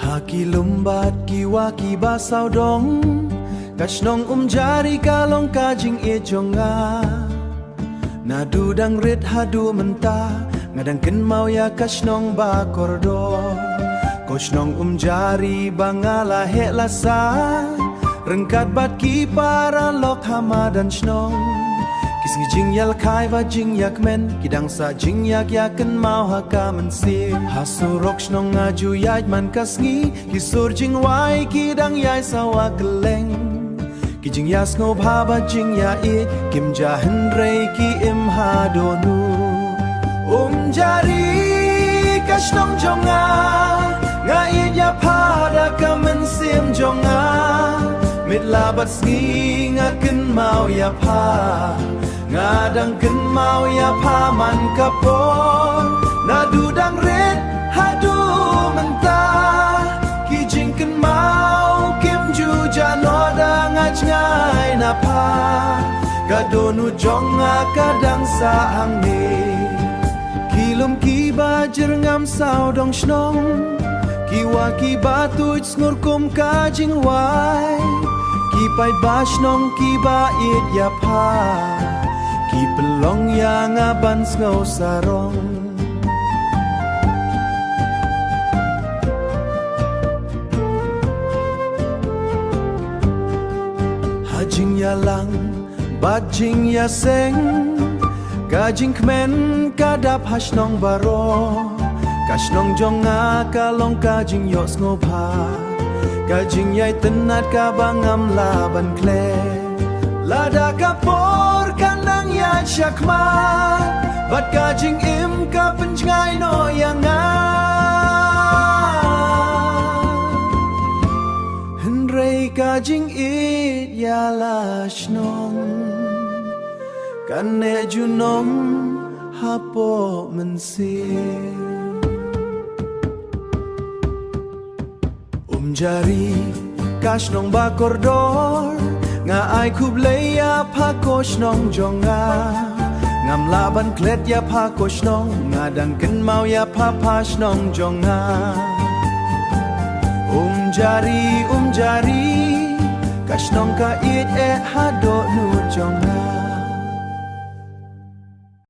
Haki lumbat ki ba sao dong Kashnong jari kalong kajing e jonga Nadu dang rit hadu menta Ngadang ken mau ya kashnong ba kordo Koshnong jari bangala he lasa Rengkat bat ki para lok hama dan shnong Kisngi jing yal kai va jing yak men Kidang sa jing yak yaken mau haka mensir Hasurok shnong ngaju yaj man kasngi Kisur jing wai kidang yai sawa keleng Ki jing yas ngo bhaba jing ya it Kim jahan rei ki im ha donu Jari kashnong jonga Nga it ya pada ka mensim jonga Mit labat sngi ngaken mau ya pa Ngadang ken mau ya pa man kapon Nadu dang red hadu menta Ki jing ken mau kim ju jano dang ngaj ngai na pa Kadonu jonga kadang sa ang ni Kilum ki bajer ngam sao dong shnong Kiwa ki batuj sngur kum ka jing wai Ki pai bash nong ki ba it ya pa Ki pelong yang aban ngau sarong Hajing ya lang bajing ya seng Kajing kmen kadap hasnong baro Kashnong jonga kalong kajing yos ngopa Kajing yai tenat ka bangam laban kle Lada kapor kandang yai syakma Bat kajing im ka penjngai no yang Henrei kajing it ya lashnong Kane junom hapo mensir Jari kashnong ba kordor Nga ai kubleya pa koshnong jonga Ngam laban klet ya pa koshnong Ngadang ken mau ya pa pashnong jonga jari kashnong ka it hado nu jonga